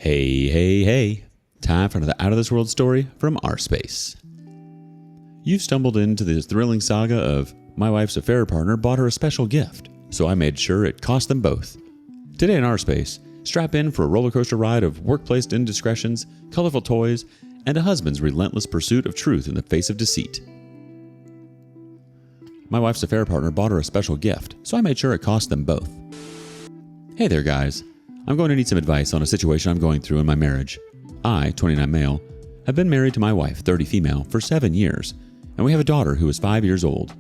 Hey, hey, hey. Time for another Out of This World story from rSpace. You've stumbled into the thrilling saga of my wife's affair partner bought her a special gift, so I made sure it cost them both. Today in rSpace, strap in for a roller coaster ride of workplace indiscretions, colorful toys, and a husband's relentless pursuit of truth in the face of deceit. My wife's affair partner bought her a special gift, so I made sure it cost them both. Hey there, guys. I'm going to need some advice on a situation I'm going through in my marriage. I, 29 male, have been married to my wife, 30 female, for 7 years, and we have a daughter who is 5 years old.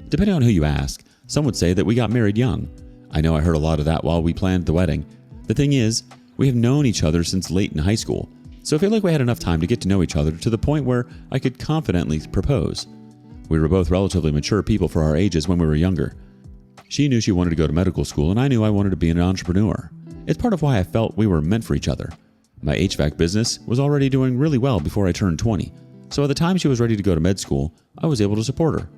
Depending on who you ask, some would say that we got married young. I know I heard a lot of that while we planned the wedding. The thing is, we have known each other since late in high school, so I feel like we had enough time to get to know each other to the point where I could confidently propose. We were both relatively mature people for our ages when we were younger. She knew she wanted to go to medical school, and I knew I wanted to be an entrepreneur. It's part of why I felt we were meant for each other. My HVAC business was already doing really well before I turned 20, so at the time she was ready to go to med school, I was able to support her.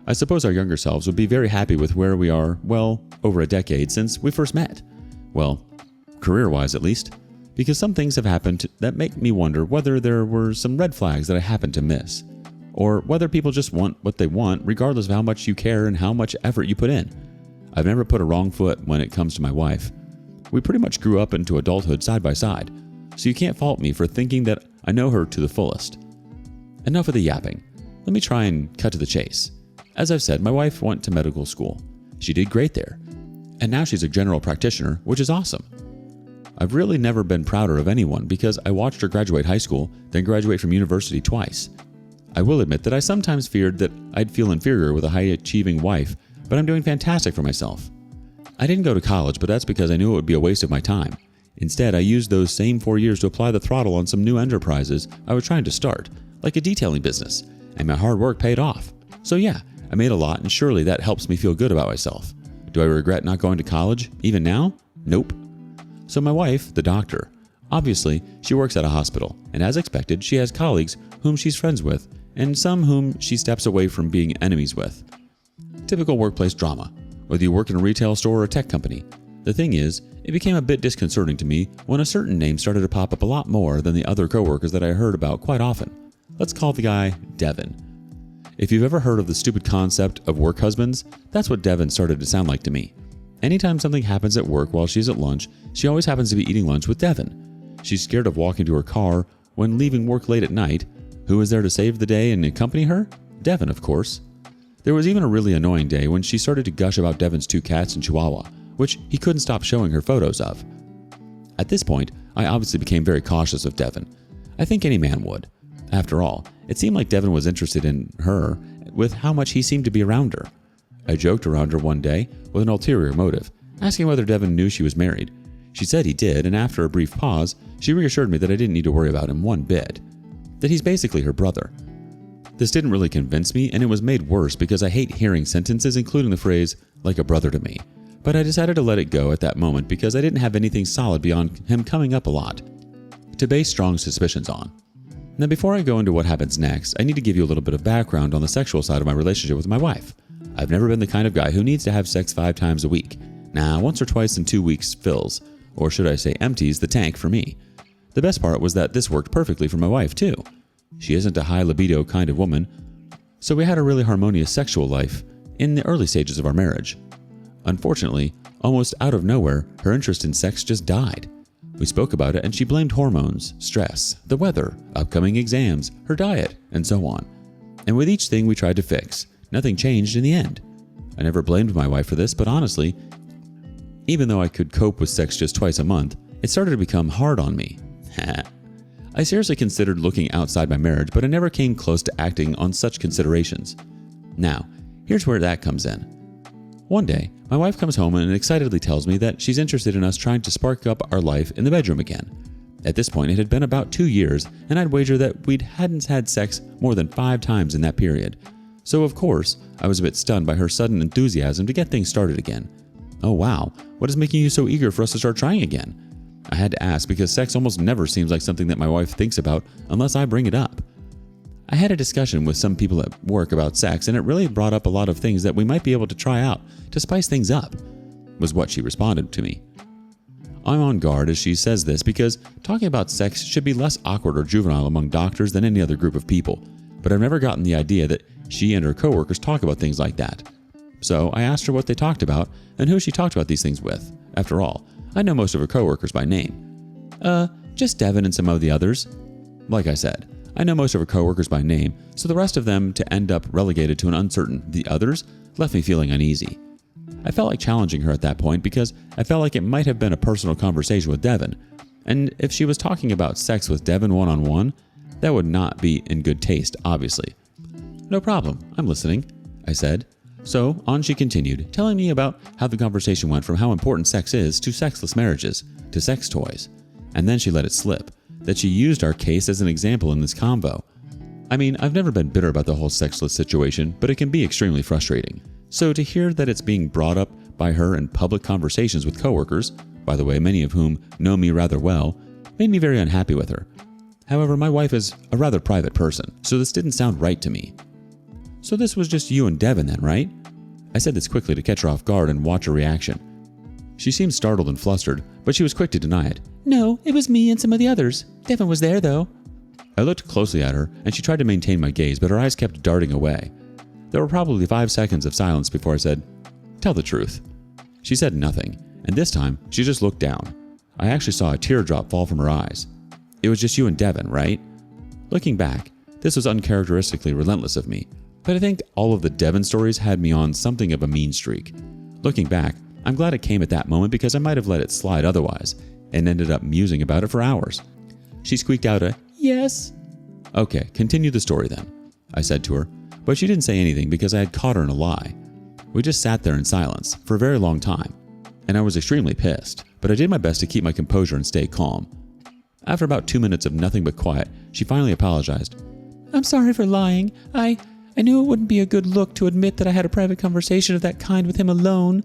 I suppose our younger selves would be very happy with where we are, well, over a decade since we first met. Well, career-wise at least, because some things have happened that make me wonder whether there were some red flags that I happened to miss, or whether people just want what they want regardless of how much you care and how much effort you put in. I've never put a wrong foot when it comes to my wife. We pretty much grew up into adulthood side by side, so you can't fault me for thinking that I know her to the fullest. Enough of the yapping. Let me try and cut to the chase. As I've said, my wife went to medical school. She did great there, and now she's a general practitioner, which is awesome. I've really never been prouder of anyone because I watched her graduate high school, then graduate from university twice. I will admit that I sometimes feared that I'd feel inferior with a high-achieving wife, but I'm doing fantastic for myself. I didn't go to college, but that's because I knew it would be a waste of my time. Instead, I used those same 4 years to apply the throttle on some new enterprises I was trying to start, like a detailing business, and my hard work paid off. So yeah, I made a lot, and surely that helps me feel good about myself. Do I regret not going to college, even now? Nope. So my wife, the doctor, obviously, she works at a hospital, and as expected, she has colleagues whom she's friends with, and some whom she steps away from being enemies with. Typical workplace drama, whether you work in a retail store or a tech company. The thing is, it became a bit disconcerting to me when a certain name started to pop up a lot more than the other coworkers that I heard about quite often. Let's call the guy Devin. If you've ever heard of the stupid concept of work husbands, that's what Devin started to sound like to me. Anytime something happens at work while she's at lunch, she always happens to be eating lunch with Devin. She's scared of walking to her car when leaving work late at night. Who is there to save the day and accompany her? Devin, of course. There was even a really annoying day when she started to gush about Devin's 2 cats and Chihuahua, which he couldn't stop showing her photos of. At this point, I obviously became very cautious of Devin. I think any man would. After all, it seemed like Devin was interested in her with how much he seemed to be around her. I joked around her one day with an ulterior motive, asking whether Devin knew she was married. She said he did, and after a brief pause, she reassured me that I didn't need to worry about him one bit. That he's basically her brother. This didn't really convince me, and it was made worse because I hate hearing sentences including the phrase, like a brother to me. But I decided to let it go at that moment because I didn't have anything solid beyond him coming up a lot to base strong suspicions on. Now before I go into what happens next, I need to give you a little bit of background on the sexual side of my relationship with my wife. I've never been the kind of guy who needs to have sex 5 times a week. Nah, once or twice in 2 weeks fills, or should I say empties, the tank for me. The best part was that this worked perfectly for my wife too. She isn't a high libido kind of woman, so we had a really harmonious sexual life in the early stages of our marriage. Unfortunately, almost out of nowhere, her interest in sex just died. We spoke about it and she blamed hormones, stress, the weather, upcoming exams, her diet, and so on. And with each thing we tried to fix, nothing changed in the end. I never blamed my wife for this, but honestly, even though I could cope with sex just twice a month, it started to become hard on me. I seriously considered looking outside my marriage, but I never came close to acting on such considerations. Now, here's where that comes in. One day, my wife comes home and excitedly tells me that she's interested in us trying to spark up our life in the bedroom again. At this point, it had been about 2 years, and I'd wager that we hadn't had sex more than 5 times in that period. So of course, I was a bit stunned by her sudden enthusiasm to get things started again. Oh wow, what is making you so eager for us to start trying again? I had to ask because sex almost never seems like something that my wife thinks about unless I bring it up. I had a discussion with some people at work about sex, and it really brought up a lot of things that we might be able to try out to spice things up, was what she responded to me. I'm on guard as she says this because talking about sex should be less awkward or juvenile among doctors than any other group of people, but I've never gotten the idea that she and her coworkers talk about things like that. So I asked her what they talked about and who she talked about these things with. After all, I know most of her coworkers by name. Just Devin and some of the others. Like I said, I know most of her coworkers by name, so the rest of them to end up relegated to an uncertain the others left me feeling uneasy. I felt like challenging her at that point because I felt like it might have been a personal conversation with Devin, and if she was talking about sex with Devin one-on-one, that would not be in good taste, obviously. No problem, I'm listening, I said. So on she continued, telling me about how the conversation went from how important sex is to sexless marriages, to sex toys. And then she let it slip, that she used our case as an example in this convo. I mean, I've never been bitter about the whole sexless situation, but it can be extremely frustrating. So to hear that it's being brought up by her in public conversations with coworkers, by the way, many of whom know me rather well, made me very unhappy with her. However, my wife is a rather private person, so this didn't sound right to me. So this was just you and Devin then, right? I said this quickly to catch her off guard and watch her reaction. She seemed startled and flustered, but she was quick to deny it. No, it was me and some of the others. Devin was there, though. I looked closely at her, and she tried to maintain my gaze, but her eyes kept darting away. There were probably 5 seconds of silence before I said, "Tell the truth." She said nothing, and this time, she just looked down. I actually saw a teardrop fall from her eyes. It was just you and Devin, right? Looking back, this was uncharacteristically relentless of me, but I think all of the Devin stories had me on something of a mean streak. Looking back, I'm glad it came at that moment because I might have let it slide otherwise, and ended up musing about it for hours. She squeaked out a, "Yes." "Okay, continue the story then," I said to her, but she didn't say anything because I had caught her in a lie. We just sat there in silence for a very long time, and I was extremely pissed, but I did my best to keep my composure and stay calm. After about 2 minutes of nothing but quiet, she finally apologized. "I'm sorry for lying. I knew it wouldn't be a good look to admit that I had a private conversation of that kind with him alone."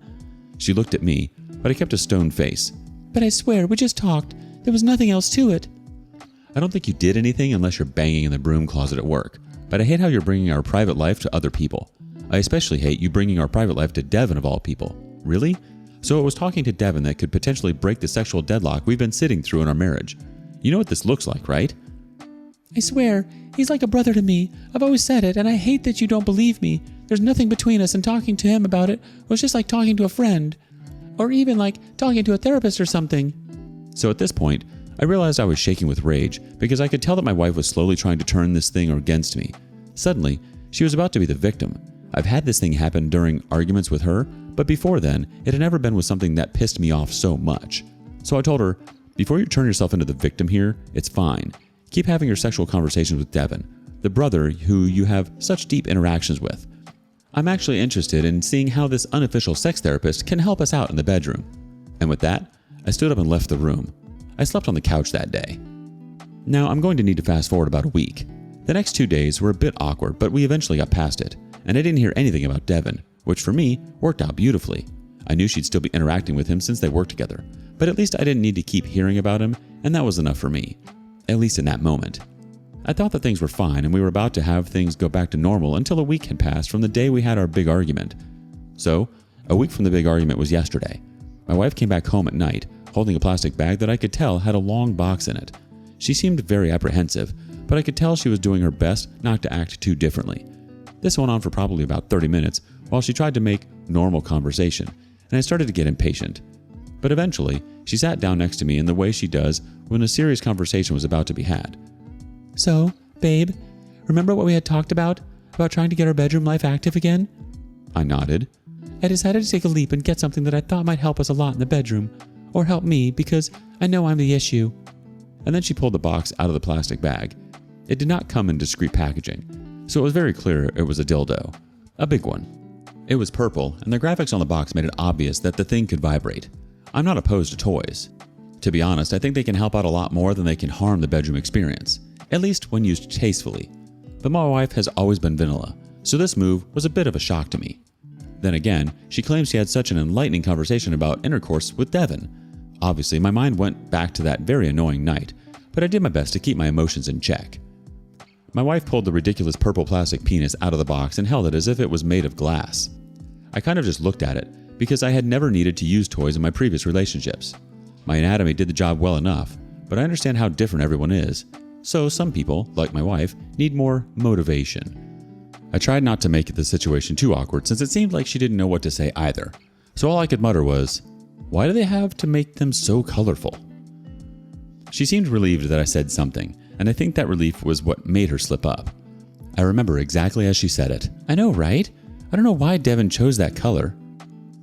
She looked at me, but I kept a stone face. "But I swear, we just talked. There was nothing else to it." I don't think you did anything unless you're banging in the broom closet at work, but I hate how you're bringing our private life to other people. I especially hate you bringing our private life to Devin of all people. Really? So it was talking to Devin that could potentially break the sexual deadlock we've been sitting through in our marriage. You know what this looks like, right? "I swear, he's like a brother to me. I've always said it, and I hate that you don't believe me. There's nothing between us, and talking to him about it was just like talking to a friend. Or even like talking to a therapist or something." So at this point, I realized I was shaking with rage because I could tell that my wife was slowly trying to turn this thing against me. Suddenly, she was about to be the victim. I've had this thing happen during arguments with her, but before then, it had never been with something that pissed me off so much. So I told her, "Before you turn yourself into the victim here, it's fine. Keep having your sexual conversations with Devin, the brother who you have such deep interactions with. I'm actually interested in seeing how this unofficial sex therapist can help us out in the bedroom." And with that, I stood up and left the room. I slept on the couch that day. Now, I'm going to need to fast forward about a week. The next 2 days were a bit awkward, but we eventually got past it, and I didn't hear anything about Devin, which for me worked out beautifully. I knew she'd still be interacting with him since they worked together, but at least I didn't need to keep hearing about him, and that was enough for me, at least in that moment. I thought that things were fine and we were about to have things go back to normal until a week had passed from the day we had our big argument. So, a week from the big argument was yesterday. My wife came back home at night, holding a plastic bag that I could tell had a long box in it. She seemed very apprehensive, but I could tell she was doing her best not to act too differently. This went on for probably about 30 minutes while she tried to make normal conversation, and I started to get impatient. But eventually, she sat down next to me in the way she does when a serious conversation was about to be had. "So, babe, remember what we had talked about trying to get our bedroom life active again?" I nodded. "I decided to take a leap and get something that I thought might help us a lot in the bedroom, or help me because I know I'm the issue." And then she pulled the box out of the plastic bag. It did not come in discreet packaging, so it was very clear it was a dildo. A big one. It was purple, and the graphics on the box made it obvious that the thing could vibrate. I'm not opposed to toys. To be honest, I think they can help out a lot more than they can harm the bedroom experience, at least when used tastefully. But my wife has always been vanilla, so this move was a bit of a shock to me. Then again, she claims she had such an enlightening conversation about intercourse with Devin. Obviously, my mind went back to that very annoying night, but I did my best to keep my emotions in check. My wife pulled the ridiculous purple plastic penis out of the box and held it as if it was made of glass. I kind of just looked at it, because I had never needed to use toys in my previous relationships. My anatomy did the job well enough, but I understand how different everyone is. So some people, like my wife, need more motivation. I tried not to make the situation too awkward since it seemed like she didn't know what to say either. So all I could mutter was, "Why do they have to make them so colorful?" She seemed relieved that I said something, and I think that relief was what made her slip up. I remember exactly as she said it. "I know, right? I don't know why Devin chose that color.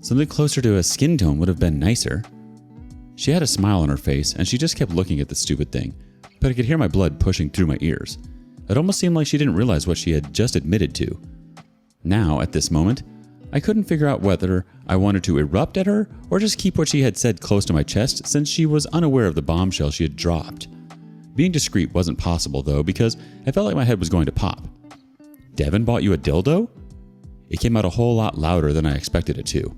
Something closer to a skin tone would have been nicer." She had a smile on her face, and she just kept looking at the stupid thing, but I could hear my blood pushing through my ears. It almost seemed like she didn't realize what she had just admitted to. Now, at this moment, I couldn't figure out whether I wanted to erupt at her or just keep what she had said close to my chest since she was unaware of the bombshell she had dropped. Being discreet wasn't possible though because I felt like my head was going to pop. "Devin bought you a dildo?" It came out a whole lot louder than I expected it to.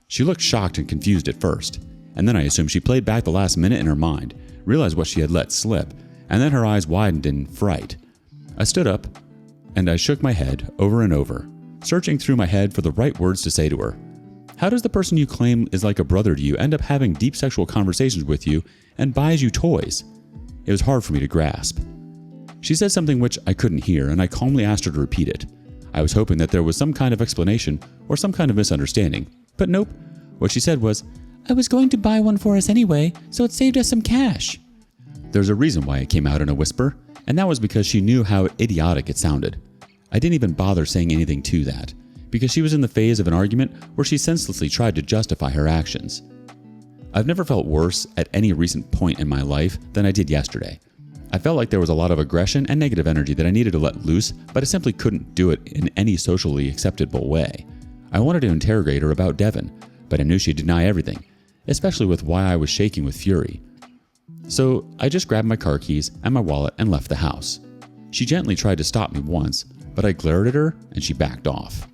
She looked shocked and confused at first, and then I assumed she played back the last minute in her mind, realized what she had let slip, and then her eyes widened in fright. I stood up, and I shook my head over and over, searching through my head for the right words to say to her. How does the person you claim is like a brother to you end up having deep sexual conversations with you and buys you toys? It was hard for me to grasp. She said something which I couldn't hear, and I calmly asked her to repeat it. I was hoping that there was some kind of explanation or some kind of misunderstanding, but nope. What she said was, "I was going to buy one for us anyway, so it saved us some cash." There's a reason why it came out in a whisper, and that was because she knew how idiotic it sounded. I didn't even bother saying anything to that, because she was in the phase of an argument where she senselessly tried to justify her actions. I've never felt worse at any recent point in my life than I did yesterday. I felt like there was a lot of aggression and negative energy that I needed to let loose, but I simply couldn't do it in any socially acceptable way. I wanted to interrogate her about Devin, but I knew she'd deny everything, especially with why I was shaking with fury. So I just grabbed my car keys and my wallet and left the house. She gently tried to stop me once, but I glared at her and she backed off.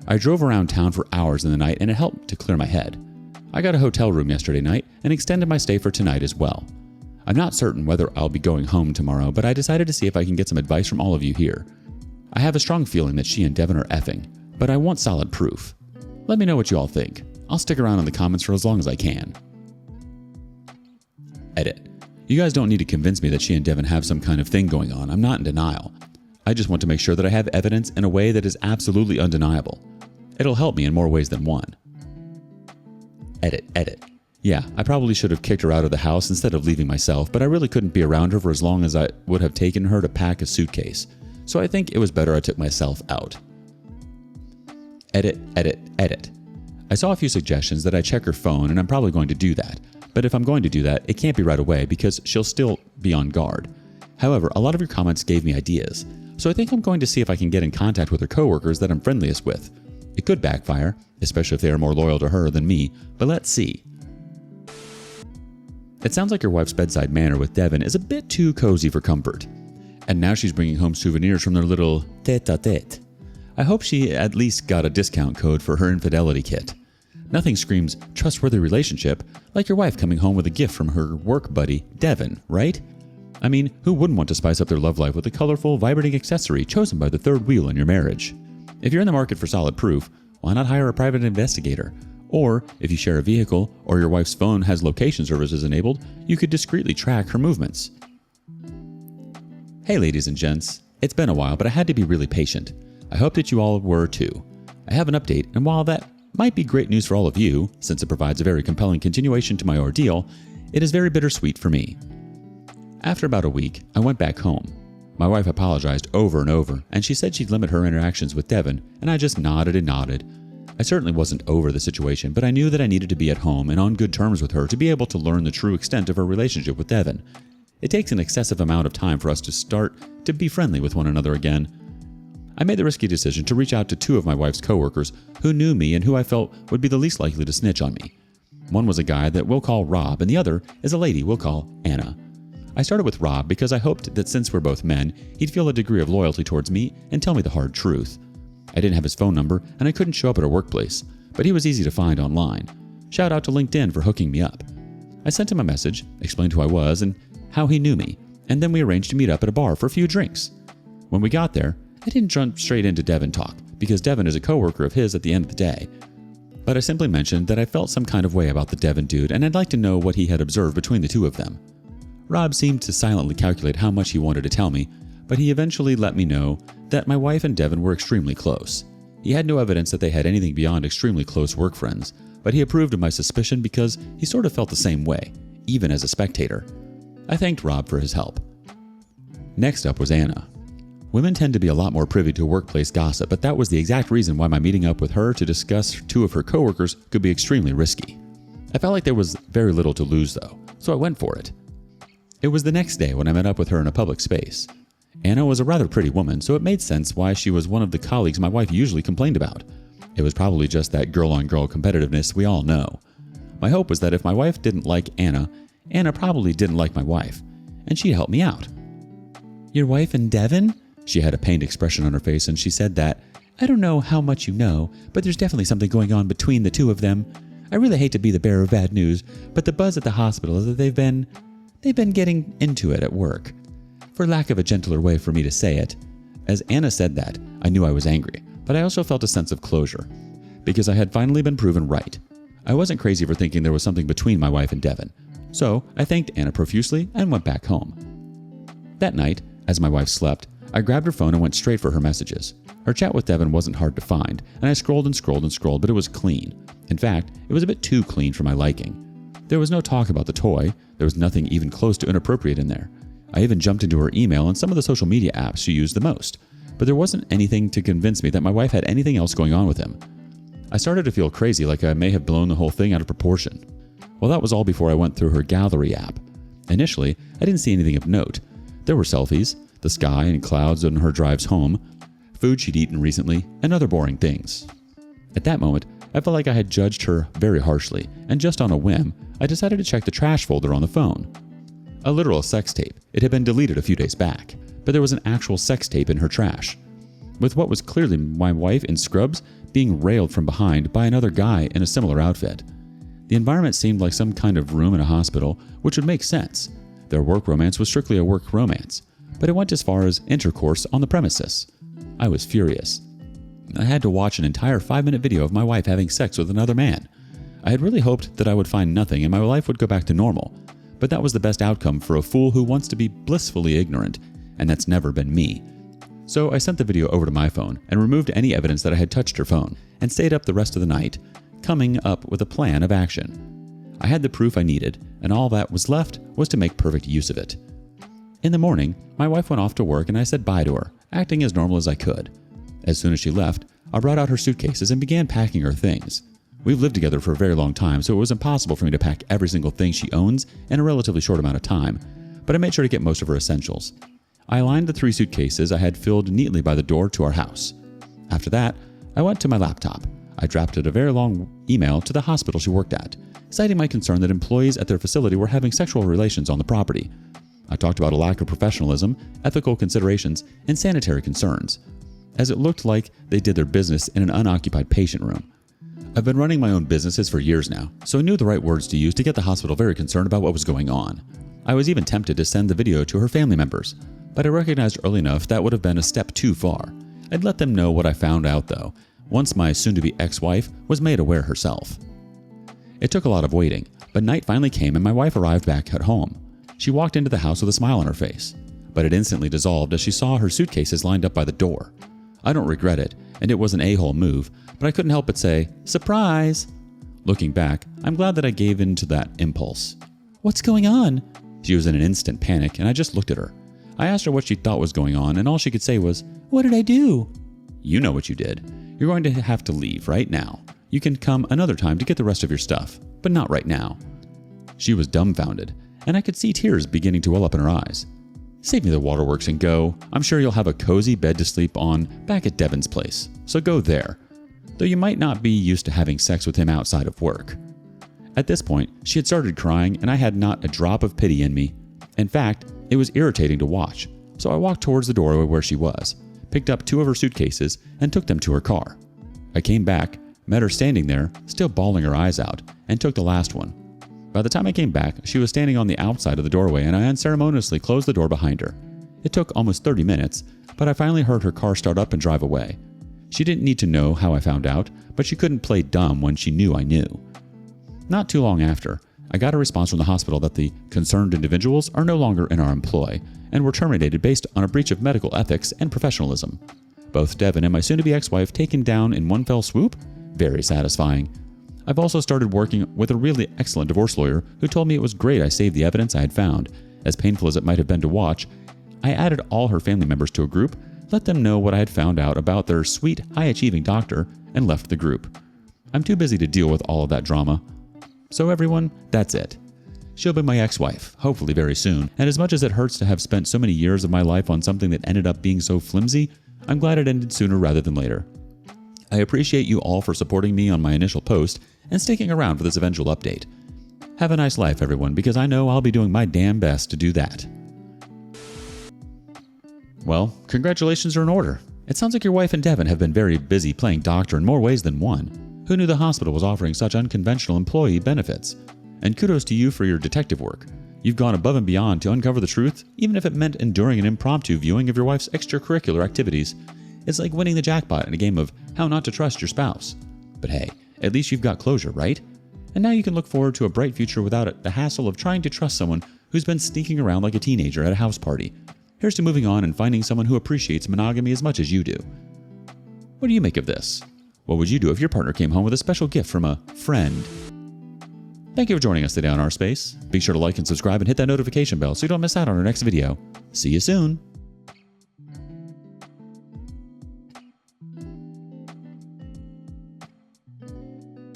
I drove around town for hours in the night and it helped to clear my head. I got a hotel room yesterday night and extended my stay for tonight as well. I'm not certain whether I'll be going home tomorrow, but I decided to see if I can get some advice from all of you here. I have a strong feeling that she and Devin are effing, but I want solid proof. Let me know what you all think. I'll stick around in the comments for as long as I can. Edit. You guys don't need to convince me that she and Devin have some kind of thing going on. I'm not in denial. I just want to make sure that I have evidence in a way that is absolutely undeniable. It'll help me in more ways than one. Edit. Yeah, I probably should have kicked her out of the house instead of leaving myself, but I really couldn't be around her for as long as I would have taken her to pack a suitcase. So I think it was better I took myself out. Edit. I saw a few suggestions that I check her phone, and I'm probably going to do that. But if I'm going to do that, it can't be right away because she'll still be on guard. However, a lot of your comments gave me ideas, so I think I'm going to see if I can get in contact with her coworkers that I'm friendliest with. It could backfire, especially if they are more loyal to her than me, but let's see. It sounds like your wife's bedside manner with Devin is a bit too cozy for comfort. And now she's bringing home souvenirs from their little tete-a-tete. I hope she at least got a discount code for her infidelity kit. Nothing screams trustworthy relationship like your wife coming home with a gift from her work buddy, Devin, right? I mean, who wouldn't want to spice up their love life with a colorful, vibrating accessory chosen by the third wheel in your marriage? If you're in the market for solid proof, why not hire a private investigator? Or, if you share a vehicle or your wife's phone has location services enabled, you could discreetly track her movements. Hey ladies and gents, it's been a while, but I had to be really patient. I hope that you all were too. I have an update, and while that might be great news for all of you, since it provides a very compelling continuation to my ordeal, it is very bittersweet for me. After about a week, I went back home. My wife apologized over and over, and she said she'd limit her interactions with Devin, and I just nodded and nodded. I certainly wasn't over the situation, but I knew that I needed to be at home and on good terms with her to be able to learn the true extent of her relationship with Devin. It takes an excessive amount of time for us to start to be friendly with one another again. I made the risky decision to reach out to two of my wife's coworkers who knew me and who I felt would be the least likely to snitch on me. One was a guy that we'll call Rob, and the other is a lady we'll call Anna. I started with Rob because I hoped that since we're both men, he'd feel a degree of loyalty towards me and tell me the hard truth. I didn't have his phone number and I couldn't show up at our workplace, but he was easy to find online. Shout out to LinkedIn for hooking me up. I sent him a message, explained who I was and how he knew me, and then we arranged to meet up at a bar for a few drinks. When we got there, I didn't jump straight into Devin talk because Devin is a coworker of his at the end of the day. but I simply mentioned that I felt some kind of way about the Devin dude and I'd like to know what he had observed between the two of them. Rob seemed to silently calculate how much he wanted to tell me, but he eventually let me know that my wife and Devin were extremely close. He had no evidence that they had anything beyond extremely close work friends, but he approved of my suspicion because he sort of felt the same way, even as a spectator. I thanked Rob for his help. Next up was Anna. Women tend to be a lot more privy to workplace gossip, but that was the exact reason why my meeting up with her to discuss two of her coworkers could be extremely risky. I felt like there was very little to lose though, so I went for it. It was the next day when I met up with her in a public space. Anna was a rather pretty woman, so it made sense why she was one of the colleagues my wife usually complained about. It was probably just that girl-on-girl competitiveness we all know. My hope was that if my wife didn't like Anna, Anna probably didn't like my wife, and she'd help me out. "Your wife and Devin?" She had a pained expression on her face and she said that, "I don't know how much you know, but there's definitely something going on between the two of them. I really hate to be the bearer of bad news, but the buzz at the hospital is that they've been getting into it at work. For lack of a gentler way for me to say it." As Anna said that, I knew I was angry, but I also felt a sense of closure, because I had finally been proven right. I wasn't crazy for thinking there was something between my wife and Devin, so I thanked Anna profusely and went back home. That night, as my wife slept, I grabbed her phone and went straight for her messages. Her chat with Devin wasn't hard to find, and I scrolled and scrolled and scrolled, but it was clean. In fact, it was a bit too clean for my liking. There was no talk about the toy, there was nothing even close to inappropriate in there. I even jumped into her email and some of the social media apps she used the most, but there wasn't anything to convince me that my wife had anything else going on with him. I started to feel crazy, like I may have blown the whole thing out of proportion. Well, that was all before I went through her gallery app. Initially, I didn't see anything of note. There were selfies, the sky and clouds on her drives home, food she'd eaten recently, and other boring things. At that moment, I felt like I had judged her very harshly, and just on a whim, I decided to check the trash folder on the phone. A literal sex tape. It had been deleted a few days back, but there was an actual sex tape in her trash, with what was clearly my wife in scrubs being railed from behind by another guy in a similar outfit. The environment seemed like some kind of room in a hospital, which would make sense. Their work romance was strictly a work romance, but it went as far as intercourse on the premises. I was furious. I had to watch an entire 5-minute video of my wife having sex with another man. I had really hoped that I would find nothing and my life would go back to normal, but that was the best outcome for a fool who wants to be blissfully ignorant, and that's never been me. So I sent the video over to my phone and removed any evidence that I had touched her phone, and stayed up the rest of the night, coming up with a plan of action. I had the proof I needed, and all that was left was to make perfect use of it. In the morning, my wife went off to work and I said bye to her, acting as normal as I could. As soon as she left, I brought out her suitcases and began packing her things. We've lived together for a very long time, so it was impossible for me to pack every single thing she owns in a relatively short amount of time, but I made sure to get most of her essentials. I aligned the 3 suitcases I had filled neatly by the door to our house. After that, I went to my laptop. I drafted a very long email to the hospital she worked at, citing my concern that employees at their facility were having sexual relations on the property. I talked about a lack of professionalism, ethical considerations, and sanitary concerns, as it looked like they did their business in an unoccupied patient room. I've been running my own businesses for years now, so I knew the right words to use to get the hospital very concerned about what was going on. I was even tempted to send the video to her family members, but I recognized early enough that would have been a step too far. I'd let them know what I found out though, once my soon-to-be ex-wife was made aware herself. It took a lot of waiting, but night finally came and my wife arrived back at home. She walked into the house with a smile on her face, but it instantly dissolved as she saw her suitcases lined up by the door. I don't regret it, and it was an a-hole move, but I couldn't help but say, "Surprise!" Looking back, I'm glad that I gave in to that impulse. "What's going on?" She was in an instant panic, and I just looked at her. I asked her what she thought was going on, and all she could say was, "What did I do?" "You know what you did. You're going to have to leave right now. You can come another time to get the rest of your stuff, but not right now." She was dumbfounded, and I could see tears beginning to well up in her eyes. "Save me the waterworks and go. I'm sure you'll have a cozy bed to sleep on back at Devin's place, so go there. Though you might not be used to having sex with him outside of work." At this point, she had started crying and I had not a drop of pity in me. In fact, it was irritating to watch, so I walked towards the doorway where she was, picked up 2 of her suitcases, and took them to her car. I came back, met her standing there, still bawling her eyes out, and took the last one. By the time I came back, she was standing on the outside of the doorway and I unceremoniously closed the door behind her. It took almost 30 minutes, but I finally heard her car start up and drive away. She didn't need to know how I found out, but she couldn't play dumb when she knew I knew. Not too long after, I got a response from the hospital that the concerned individuals are no longer in our employ and were terminated based on a breach of medical ethics and professionalism. Both Devin and my soon-to-be ex-wife taken down in one fell swoop? Very satisfying. I've also started working with a really excellent divorce lawyer who told me it was great I saved the evidence I had found. As painful as it might have been to watch, I added all her family members to a group, let them know what I had found out about their sweet, high-achieving doctor, and left the group. I'm too busy to deal with all of that drama. So everyone, that's it. She'll be my ex-wife, hopefully very soon, and as much as it hurts to have spent so many years of my life on something that ended up being so flimsy, I'm glad it ended sooner rather than later. I appreciate you all for supporting me on my initial post and sticking around for this eventual update. Have a nice life, everyone, because I know I'll be doing my damn best to do that. Well, congratulations are in order. It sounds like your wife and Devin have been very busy playing doctor in more ways than one. Who knew the hospital was offering such unconventional employee benefits? And kudos to you for your detective work. You've gone above and beyond to uncover the truth, even if it meant enduring an impromptu viewing of your wife's extracurricular activities. It's like winning the jackpot in a game of how not to trust your spouse. But hey, at least you've got closure, right? And now you can look forward to a bright future without the hassle of trying to trust someone who's been sneaking around like a teenager at a house party. Here's to moving on and finding someone who appreciates monogamy as much as you do. What do you make of this? What would you do if your partner came home with a special gift from a friend? Thank you for joining us today on rSpace. Be sure to like and subscribe and hit that notification bell so you don't miss out on our next video. See you soon!